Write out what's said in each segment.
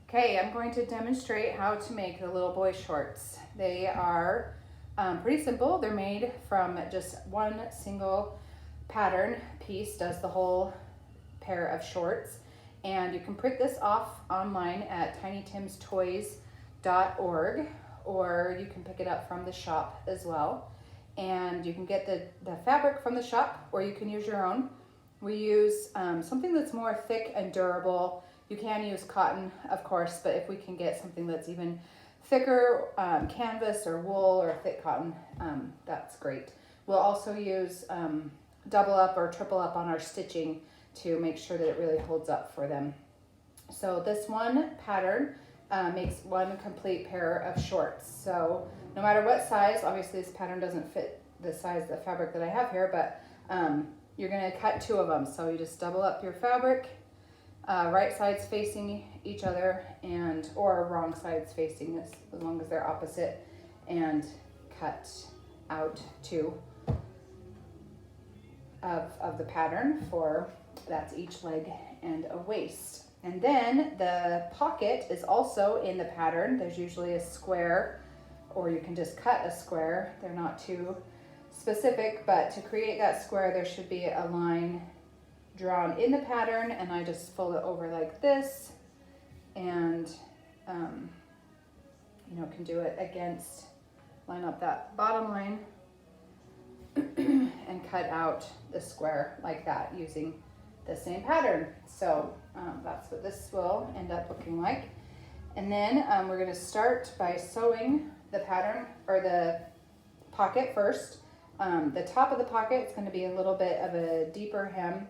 Okay, I'm going to demonstrate how to make the little boy shorts. They are pretty simple. They're made from just one single pattern piece, does the whole pair of shorts. And you can print this off online at tinytimstoys.org, or you can pick it up from the shop as well. And you can get the fabric from the shop, or you can use your own. We use something that's more thick and durable. You can use cotton, of course, but if we can get something that's even thicker, canvas or wool or thick cotton, that's great. We'll also use double up or triple up on our stitching to make sure that it really holds up for them. So this one pattern makes one complete pair of shorts. So no matter what size, obviously this pattern doesn't fit the size of the fabric that I have here, but you're gonna cut two of them. So you just double up your fabric, right sides facing each other, and or wrong sides facing this, as long as they're opposite, and cut out two of the pattern for, that's each leg and a waist. And then the pocket is also in the pattern. There's usually a square, or you can just cut a square. They're not too specific, but to create that square, there should be a line drawn in the pattern, and I just fold it over like this, and can do it against, line up that bottom line and cut out the square like that using the same pattern. So that's what this will end up looking like. And then we're going to start by sewing the pattern, or the pocket first. The top of the pocket is going to be a little bit of a deeper hem,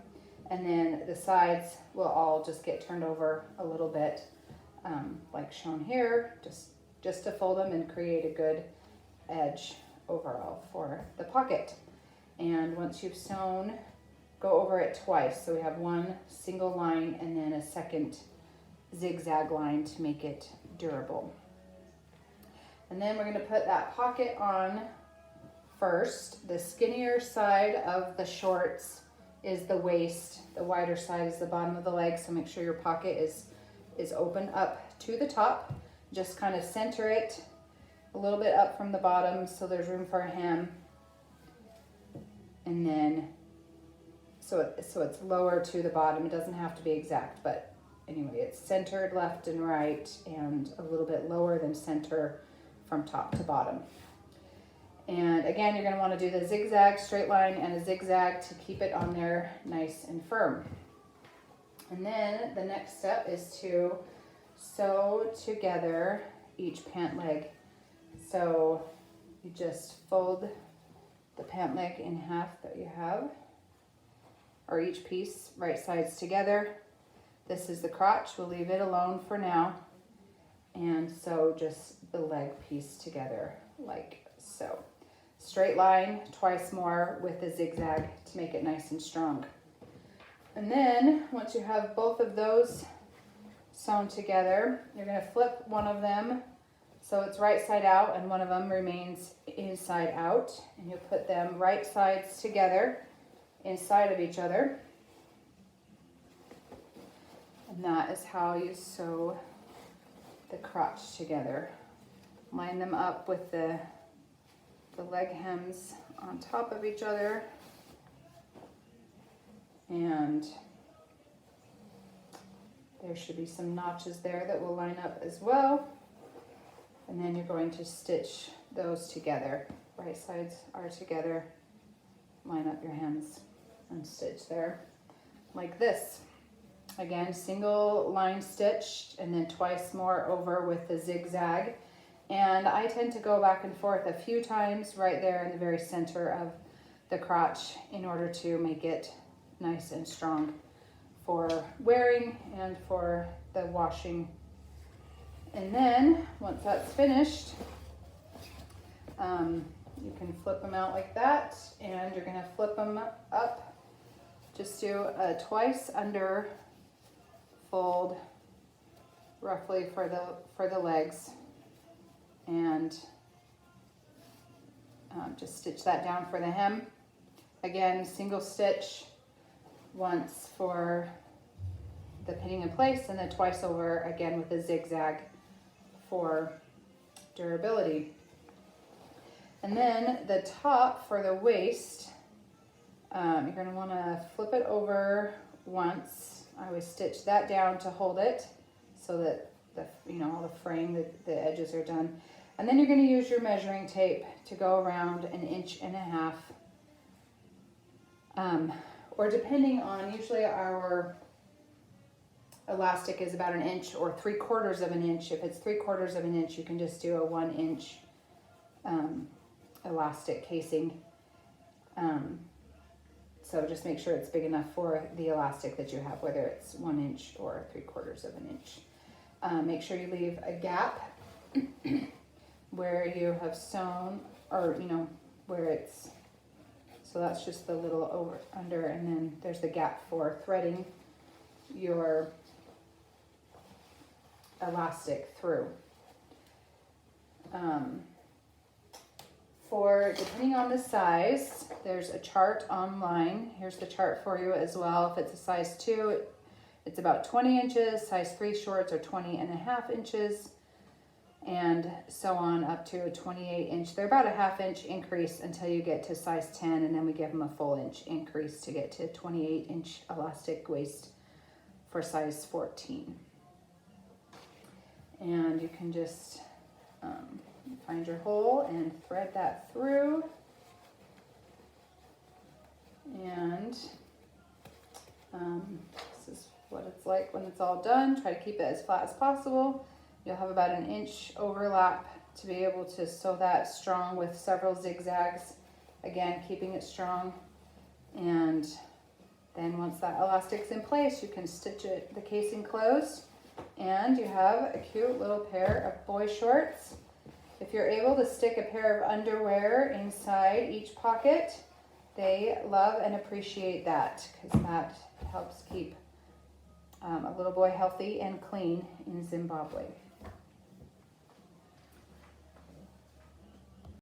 and then the sides will all just get turned over a little bit, like shown here, just to fold them and create a good edge overall for the pocket. And once you've sewn, go over it twice. So we have one single line and then a second zigzag line to make it durable. And then we're going to put that pocket on first. The skinnier side of the shorts is the waist. The wider side is the bottom of the leg. So make sure your pocket is open up to the top. Just kind of center it a little bit up from the bottom so there's room for a hem. And then so it's lower to the bottom. It doesn't have to be exact, but anyway, it's centered left and right, and a little bit lower than center from top to bottom. And again, you're going to want to do the zigzag, straight line, and a zigzag to keep it on there nice and firm. And then the next step is to sew together each pant leg. So you just fold the pant leg in half that you have, or each piece, right sides together. This is the crotch. We'll leave it alone for now. And sew just the leg piece together like so. Straight line twice more with the zigzag to make it nice and strong. And then once you have both of those sewn together, you're going to flip one of them so it's right side out, and one of them remains inside out, and you'll put them right sides together inside of each other. And that is how you sew the crotch together. Line them up with the leg hems on top of each other, and there should be some notches there that will line up as well. And then you're going to stitch those together. Right sides are together. Line up your hems and stitch there like this. Again, single line stitch and then twice more over with the zigzag. And I tend to go back and forth a few times right there in the very center of the crotch in order to make it nice and strong for wearing and for the washing. And then once that's finished, you can flip them out like that, and you're going to flip them up. Just do a twice under fold roughly for the legs, and just stitch that down for the hem. Again, single stitch once for the pinning in place, and then twice over again with a zigzag for durability. And then the top for the waist, you're going to want to flip it over once. I always stitch that down to hold it so that all the frame, the edges are done. And then you're going to use your measuring tape to go around 1.5 inches. Or depending on, usually our elastic is about 1 inch or 3/4 of an inch. If it's 3/4 of an inch, you can just do a 1 inch elastic casing. So just make sure it's big enough for the elastic that you have, whether it's 1 inch or 3/4 of an inch. Make sure you leave a gap where you have sewn, or where it's, so that's just the little over under, and then there's the gap for threading your elastic through. For depending on the size, there's a chart online. Here's the chart for you as well. If it's a size 2, it's about 20 inches. Size 3 shorts are 20.5 inches, and so on up to a 28 inch. They're about a 1/2 inch increase until you get to size 10, and then we give them a full inch increase to get to 28 inch elastic waist for size 14. And you can just find your hole and thread that through. And this is what it's like when it's all done. Try to keep it as flat as possible. You'll have about 1 inch overlap to be able to sew that strong with several zigzags. Again, keeping it strong. And then once that elastic's in place, you can stitch the casing closed, and you have a cute little pair of boy shorts. If you're able to stick a pair of underwear inside each pocket, they love and appreciate that, because that helps keep a little boy healthy and clean in Zimbabwe.